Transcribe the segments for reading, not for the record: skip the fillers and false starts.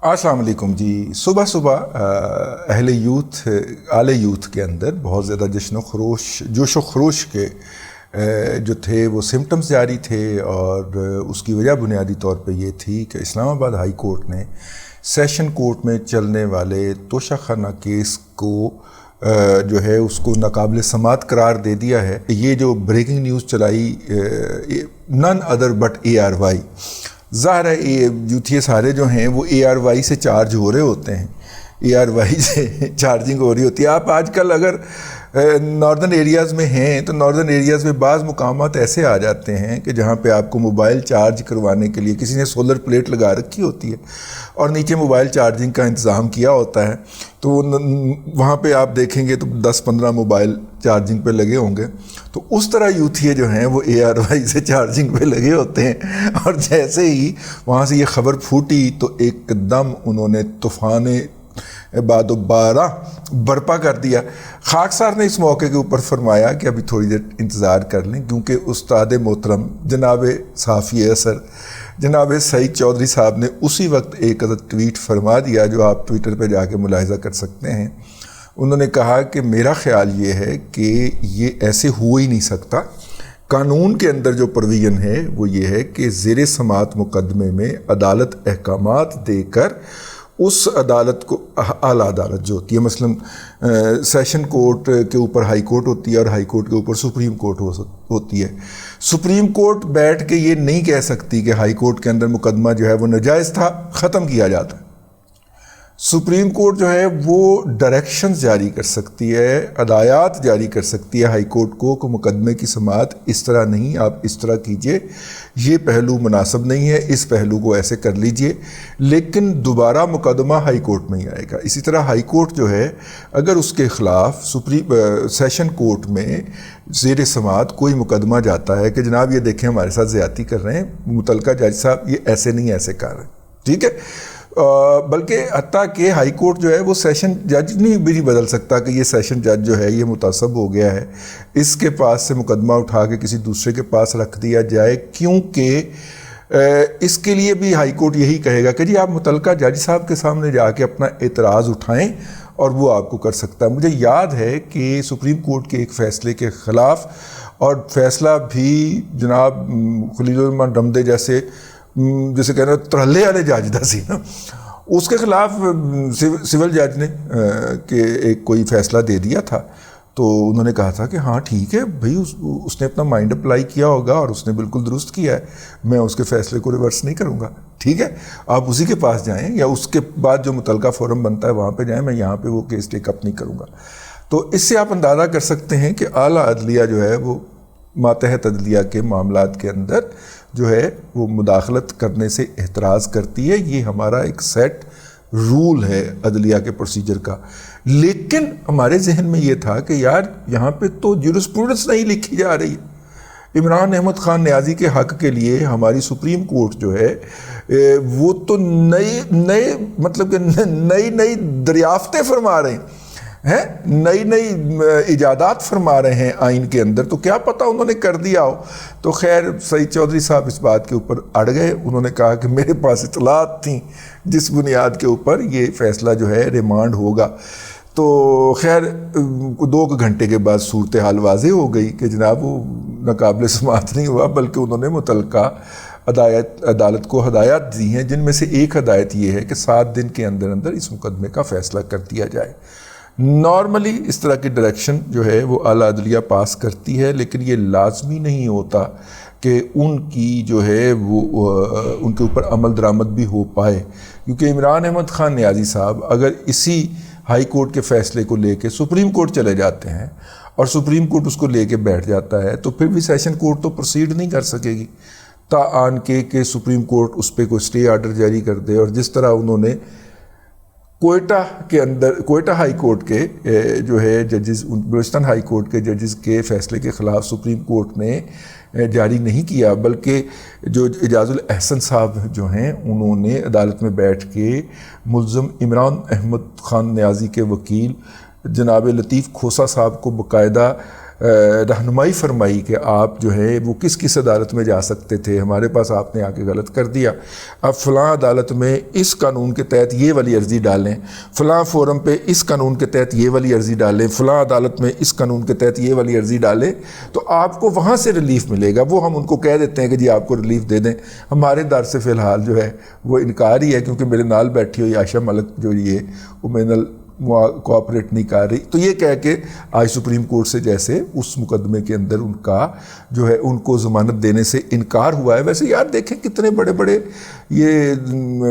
السلام علیکم جی. صبح صبح اہل یوتھ اعلی یوتھ کے اندر بہت زیادہ جوش و خروش کے جو تھے وہ سمٹمز جاری تھے، اور اس کی وجہ بنیادی طور پہ یہ تھی کہ اسلام آباد ہائی کورٹ نے سیشن کورٹ میں چلنے والے توشہ خانہ کیس کو جو ہے اس کو ناقابل سماعت قرار دے دیا ہے. یہ جو بریکنگ نیوز چلائی none other but A R Y, ظاہر ہے یوتھیے سارے جو ہیں وہ اے آر وائی سے چارج ہو رہے ہوتے ہیں، اے آر وائی سے چارجنگ ہو رہی ہوتی ہے. آپ آج کل اگر ناردرن ایریاز میں ہیں تو ناردرن ایریاز میں بعض مقامات ایسے آ جاتے ہیں کہ جہاں پہ آپ کو موبائل چارج کروانے کے لیے کسی نے سولر پلیٹ لگا رکھی ہوتی ہے اور نیچے موبائل چارجنگ کا انتظام کیا ہوتا ہے، تو وہاں پہ آپ دیکھیں گے تو 10-15 موبائل چارجنگ پہ لگے ہوں گے. تو اس طرح یوتھیے جو ہیں وہ اے آر وائی سے چارجنگ پہ لگے ہوتے ہیں، اور جیسے ہی وہاں سے یہ خبر پھوٹی تو ایک دم انہوں نے طوفان بعد و بارہ برپا کر دیا. خاکسار نے اس موقع کے اوپر فرمایا کہ ابھی تھوڑی دیر انتظار کر لیں، کیونکہ استاد محترم جناب صحافی اثر جناب سعید چودھری صاحب نے اسی وقت ایک ٹویٹ فرما دیا جو آپ ٹویٹر پہ جا کے ملاحظہ کر سکتے ہیں. انہوں نے کہا کہ میرا خیال یہ ہے کہ یہ ایسے ہو ہی نہیں سکتا. قانون کے اندر جو پرویژن ہے وہ یہ ہے کہ زیر سماعت مقدمے میں عدالت احکامات دے کر اس عدالت کو اعلیٰ عدالت جو ہوتی ہے، مثلا سیشن کورٹ کے اوپر ہائی کورٹ ہوتی ہے اور ہائی کورٹ کے اوپر سپریم کورٹ ہوتی ہے. سپریم کورٹ بیٹھ کے یہ نہیں کہہ سکتی کہ ہائی کورٹ کے اندر مقدمہ جو ہے وہ ناجائز تھا، ختم کیا جاتا ہے. سپریم کورٹ جو ہے وہ ڈائریکشنز جاری کر سکتی ہے، ہدایات جاری کر سکتی ہے ہائی کورٹ کو کہ مقدمے کی سماعت اس طرح نہیں، آپ اس طرح کیجئے، یہ پہلو مناسب نہیں ہے، اس پہلو کو ایسے کر لیجئے. لیکن دوبارہ مقدمہ ہائی کورٹ میں ہی آئے گا. اسی طرح ہائی کورٹ جو ہے اگر اس کے خلاف سیشن کورٹ میں زیر سماعت کوئی مقدمہ جاتا ہے کہ جناب یہ دیکھیں ہمارے ساتھ زیادتی کر رہے ہیں متعلقہ جج صاحب، یہ ایسے نہیں ایسے کر رہے ہیں، ٹھیک ہے، بلکہ حتیٰ کہ ہائی کورٹ جو ہے وہ سیشن جج بھی نہیں بدل سکتا کہ یہ سیشن جج جو ہے یہ متعصب ہو گیا ہے، اس کے پاس سے مقدمہ اٹھا کے کسی دوسرے کے پاس رکھ دیا جائے، کیونکہ اس کے لیے بھی ہائی کورٹ یہی کہے گا کہ جی آپ متعلقہ جج صاحب کے سامنے جا کے اپنا اعتراض اٹھائیں اور وہ آپ کو کر سکتا ہے. مجھے یاد ہے کہ سپریم کورٹ کے ایک فیصلے کے خلاف، اور فیصلہ بھی جناب خلیل الرحمن رمدے جیسے کہنا ترلے والے جج دا سی نا، اس کے خلاف سول جج نے کہ ایک کوئی فیصلہ دے دیا تھا، تو انہوں نے کہا تھا کہ ہاں ٹھیک ہے بھائی، اس نے اپنا مائنڈ اپلائی کیا ہوگا اور اس نے بالکل درست کیا ہے، میں اس کے فیصلے کو ریورس نہیں کروں گا، ٹھیک ہے، آپ اسی کے پاس جائیں یا اس کے بعد جو متعلقہ فورم بنتا ہے وہاں پہ جائیں، میں یہاں پہ وہ کیس ٹیک اپ نہیں کروں گا. تو اس سے آپ اندازہ کر سکتے ہیں کہ اعلیٰ عدلیہ جو ہے وہ ماتحت عدلیہ کے معاملات کے اندر جو ہے وہ مداخلت کرنے سے احتراز کرتی ہے. یہ ہمارا ایک سیٹ رول ہے عدلیہ کے پروسیجر کا. لیکن ہمارے ذہن میں یہ تھا کہ یار یہاں پہ تو جورسپروڈنس نہیں لکھی جا رہی. عمران احمد خان نیازی کے حق کے لیے ہماری سپریم کورٹ جو ہے وہ تو نئے مطلب کہ نئی دریافتیں فرما رہے ہیں، نئی ایجادات فرما رہے ہیں آئین کے اندر. تو کیا پتہ انہوں نے کر دیا ہو. تو خیر سعید چودھری صاحب اس بات کے اوپر اڑ گئے. انہوں نے کہا کہ میرے پاس اطلاعات تھیں جس بنیاد کے اوپر یہ فیصلہ جو ہے ریمانڈ ہوگا. تو خیر 2 گھنٹے کے بعد صورتحال واضح ہو گئی کہ جناب وہ ناقابل سماعت نہیں ہوا، بلکہ انہوں نے متعلقہ عدالت کو ہدایات دی ہیں، جن میں سے ایک ہدایت یہ ہے کہ 7 دن کے اندر اندر اس مقدمے کا فیصلہ کر دیا جائے. نارملی اس طرح کی ڈائریکشن جو ہے وہ اعلیٰ عدلیہ پاس کرتی ہے، لیکن یہ لازمی نہیں ہوتا کہ ان کی جو ہے وہ ان کے اوپر عمل درآمد بھی ہو پائے. کیونکہ عمران احمد خان نیازی صاحب اگر اسی ہائی کورٹ کے فیصلے کو لے کے سپریم کورٹ چلے جاتے ہیں اور سپریم کورٹ اس کو لے کے بیٹھ جاتا ہے، تو پھر بھی سیشن کورٹ تو پروسیڈ نہیں کر سکے گی آن کے سپریم کورٹ اس پہ کوئی اسٹے آرڈر جاری کر دے. اور جس طرح انہوں نے کوئٹہ ہائی کورٹ کے جو ہے ججز، بلوچستان ہائی کورٹ کے ججز کے فیصلے کے خلاف سپریم کورٹ نے جاری نہیں کیا، بلکہ جو اعجاز الاحسن صاحب جو ہیں انہوں نے عدالت میں بیٹھ کے ملزم عمران احمد خان نیازی کے وکیل جناب لطیف کھوسا صاحب کو باقاعدہ رہنمائی فرمائی کہ آپ جو ہے وہ کس کس عدالت میں جا سکتے تھے، ہمارے پاس آپ نے آ کے غلط کر دیا، اب فلاں عدالت میں اس قانون کے تحت یہ والی عرضی ڈالیں، فلاں فورم پہ اس قانون کے تحت یہ والی عرضی ڈالیں، فلاں عدالت میں اس قانون کے تحت یہ والی عرضی ڈالیں، تو آپ کو وہاں سے ریلیف ملے گا۔ وہ ہم ان کو کہہ دیتے ہیں کہ جی آپ کو ریلیف دے دیں، ہمارے در سے فی الحال جو ہے وہ انکار ہی ہے، کیونکہ میرے نال بیٹھی ہوئی عائشہ ملک جو یہ وہ میرے کوآپریٹ نہیں کر رہی، تو یہ کہہ کے آج سپریم کورٹ سے جیسے اس مقدمے کے اندر ان کا جو ہے ان کو ضمانت دینے سے انکار ہوا ہے۔ ویسے یار دیکھیں کتنے بڑے بڑے یہ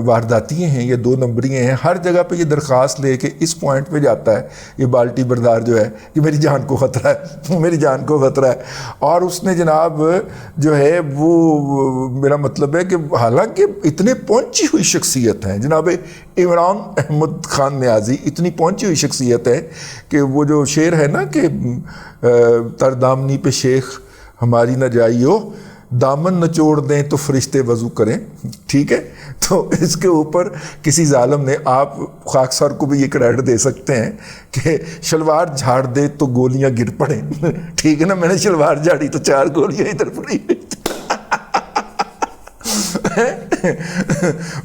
وارداتیے ہیں، یہ دو نمبریے ہیں، ہر جگہ پہ یہ درخواست لے کے اس پوائنٹ پہ جاتا ہے یہ بالٹی بردار جو ہے کہ میری جان کو خطرہ ہے، میری جان کو خطرہ ہے، اور اس نے جناب جو ہے وہ میرا مطلب ہے کہ حالانکہ اتنے پہنچی ہوئی شخصیت ہیں جناب عمران احمد خان نیازی، اتنی پہنچی ہوئی شخصیت ہے کہ وہ جو شعر ہے نا کہ تر دامنی پہ شیخ ہماری نہ جائیو، دامن نچوڑ دیں تو فرشتے وضو کریں، ٹھیک ہے، تو اس کے اوپر کسی ظالم نے، آپ خاکسار کو بھی یہ کریڈٹ دے سکتے ہیں کہ شلوار جھاڑ دے تو گولیاں گر پڑیں، ٹھیک ہے نا، میں نے شلوار جھاڑی تو 4 گولیاں ادھر پڑی،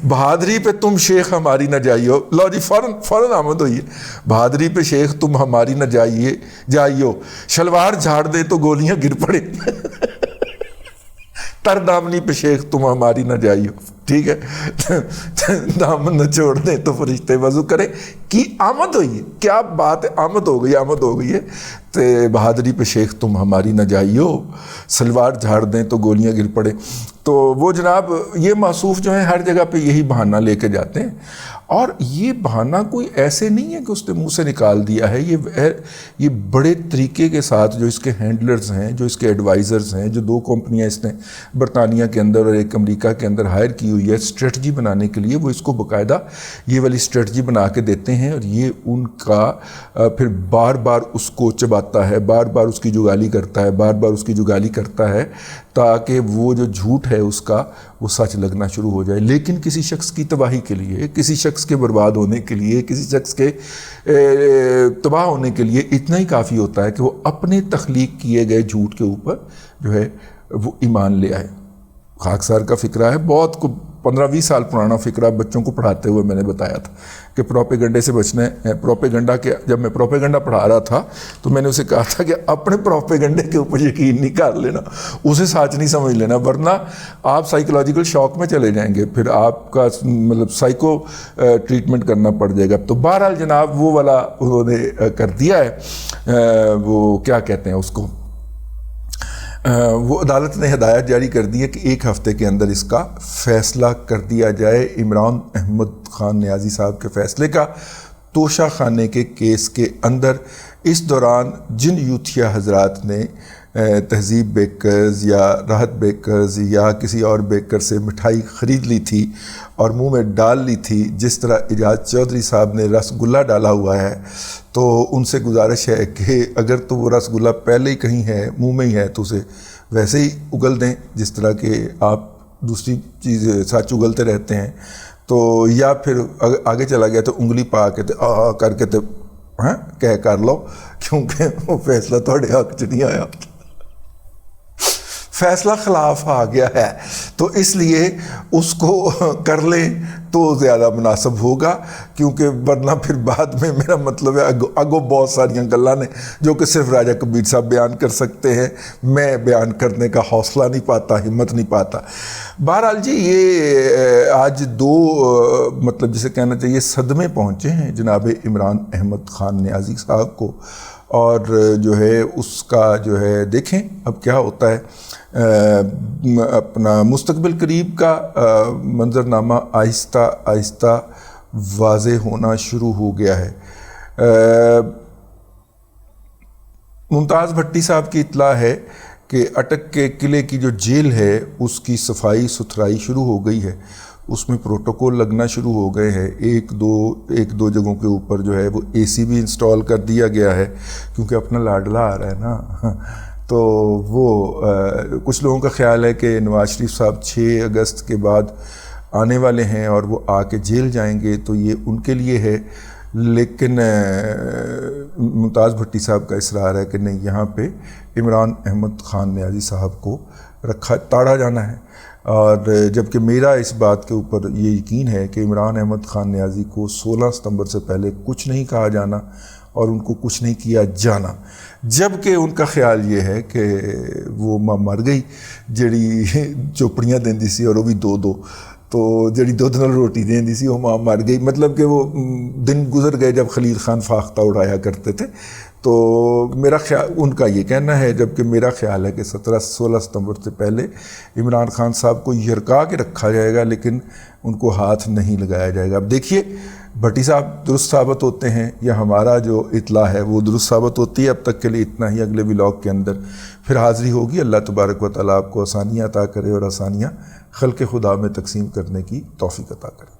بہادری پہ تم شیخ ہماری نہ جائیو، لو جی فوراً آمد ہوئی ہے، بہادری پہ شیخ تم ہماری نہ جائیو، شلوار جھاڑ دے تو گولیاں گر پڑے، تر دامنی پہ شیخ تم ہماری نہ جائیو، ٹھیک ہے، دامن نہ چھوڑ دیں تو فرشتے وضو کریں، کی آمد ہوئی ہے، کیا بات ہے، آمد ہو گئی ہے، تو بہادری پہ شیخ تم ہماری نہ جائیو، سلوار جھاڑ دیں تو گولیاں گر پڑے۔ تو وہ جناب یہ موصوف جو ہیں ہر جگہ پہ یہی بہانہ لے کے جاتے ہیں، اور یہ بہانہ کوئی ایسے نہیں ہے کہ اس نے منہ سے نکال دیا ہے، یہ بڑے طریقے کے ساتھ جو اس کے ہینڈلرز ہیں، جو اس کے ایڈوائزرز ہیں، جو 2 کمپنیاں اس نے برطانیہ کے اندر اور ایک امریکہ کے اندر ہائر کی ہوئی ہے اسٹریٹجی بنانے کے لیے، وہ اس کو باقاعدہ یہ والی اسٹریٹجی بنا کے دیتے ہیں، اور یہ ان کا پھر بار بار اس کو چباتا ہے، بار بار اس کی جگالی کرتا ہے تاکہ وہ جو جھوٹ ہے اس کا وہ سچ لگنا شروع ہو جائے۔ لیکن کسی شخص کی تباہی کے لیے، کسی شخص کے برباد ہونے کے لیے، کسی شخص کے تباہ ہونے کے لیے اتنا ہی کافی ہوتا ہے کہ وہ اپنے تخلیق کیے گئے جھوٹ کے اوپر جو ہے وہ ایمان لے آئے۔ خاکسار کا فکرہ ہے، بہت 15-20 سال پرانا فکرہ، بچوں کو پڑھاتے ہوئے میں نے بتایا تھا کہ پروپیگنڈے سے بچنا ہے۔ پروپیگنڈا کے جب میں پروپیگنڈا پڑھا رہا تھا تو میں نے اسے کہا تھا کہ اپنے پروپیگنڈے کے اوپر یقین نہیں کر لینا، اسے سچ نہیں سمجھ لینا، ورنہ آپ سائیکولوجیکل شاک میں چلے جائیں گے، پھر آپ کا مطلب سائیکو ٹریٹمنٹ کرنا پڑ جائے گا۔ تو بہرحال جناب وہ والا انہوں نے کر دیا ہے، وہ کیا کہتے ہیں اس کو، وہ عدالت نے ہدایت جاری کر دی ہے کہ 1 ہفتے کے اندر اس کا فیصلہ کر دیا جائے۔ عمران احمد خان نیازی صاحب کے فیصلے کا توشہ خانے کے کیس کے اندر اس دوران جن یوتھیا حضرات نے تہذیب بیکرز یا راحت بیکرز یا کسی اور بیکر سے مٹھائی خرید لی تھی اور منہ میں ڈال لی تھی، جس طرح اعجاز چودھری صاحب نے رس گلہ ڈالا ہوا ہے، تو ان سے گزارش ہے کہ اگر تو وہ رس گلہ پہلے ہی کہیں ہے، منہ میں ہی ہے، تو اسے ویسے ہی اگل دیں جس طرح کہ آپ دوسری چیز سچ اگلتے رہتے ہیں، تو یا پھر آگے چلا گیا تو انگلی پا کے کر کے تو کہہ کر لو، کیونکہ وہ فیصلہ تھوڑے حق چ نہیں آیا، فیصلہ خلاف آ گیا ہے، تو اس لیے اس کو کر لیں تو زیادہ مناسب ہوگا، کیونکہ ورنہ پھر بعد میں میرا مطلب ہے اگو بہت ساریاں گلاں نے جو کہ صرف راجہ کبیر صاحب بیان کر سکتے ہیں، میں بیان کرنے کا حوصلہ نہیں پاتا، ہمت نہیں پاتا۔ بہرحال جی یہ آج 2 مطلب جسے کہنا چاہیے صدمے پہنچے ہیں جناب عمران احمد خان نیازی صاحب کو، اور جو ہے اس کا جو ہے دیکھیں اب کیا ہوتا ہے۔ اپنا مستقبل قریب کا منظرنامہ آہستہ آہستہ واضح ہونا شروع ہو گیا ہے۔ ممتاز بھٹی صاحب کی اطلاع ہے کہ اٹک کے قلعے کی جو جیل ہے اس کی صفائی ستھرائی شروع ہو گئی ہے، اس میں پروٹوکول لگنا شروع ہو گئے ہیں، ایک دو جگہوں کے اوپر جو ہے وہ اے سی بھی انسٹال کر دیا گیا ہے، کیونکہ اپنا لاڈلا آ رہا ہے نا، تو وہ کچھ لوگوں کا خیال ہے کہ نواز شریف صاحب 6 اگست کے بعد آنے والے ہیں اور وہ آ کے جیل جائیں گے، تو یہ ان کے لیے ہے لیکن ممتاز بھٹی صاحب کا اصرار ہے کہ نہیں، یہاں پہ عمران احمد خان نیازی صاحب کو تاڑا جانا ہے، اور جبکہ میرا اس بات کے اوپر یہ یقین ہے کہ عمران احمد خان نیازی کو 16 ستمبر سے پہلے کچھ نہیں کہا جانا اور ان کو کچھ نہیں کیا جانا، جبکہ ان کا خیال یہ ہے کہ وہ ماں مر گئی جڑی چوپڑیاں دیندی سی، اور وہ بھی دو تو جڑی دودھ نال روٹی دیندی سی وہ ماں مر گئی، مطلب کہ وہ دن گزر گئے جب خلیل خان فاختہ اڑایا کرتے تھے۔ تو میرا خیال، ان کا یہ کہنا ہے، جبکہ میرا خیال ہے کہ 16 ستمبر سے پہلے عمران خان صاحب کو یرکا کے رکھا جائے گا، لیکن ان کو ہاتھ نہیں لگایا جائے گا۔ اب دیکھیے بھٹی صاحب درست ثابت ہوتے ہیں یا ہمارا جو اطلاع ہے وہ درست ثابت ہوتی ہے۔ اب تک کے لیے اتنا ہی، اگلے ولاگ کے اندر پھر حاضری ہوگی۔ اللہ تبارک و تعالیٰ آپ کو آسانیاں عطا کرے اور آسانیاں خلق خدا میں تقسیم کرنے کی توفیق عطا کرے۔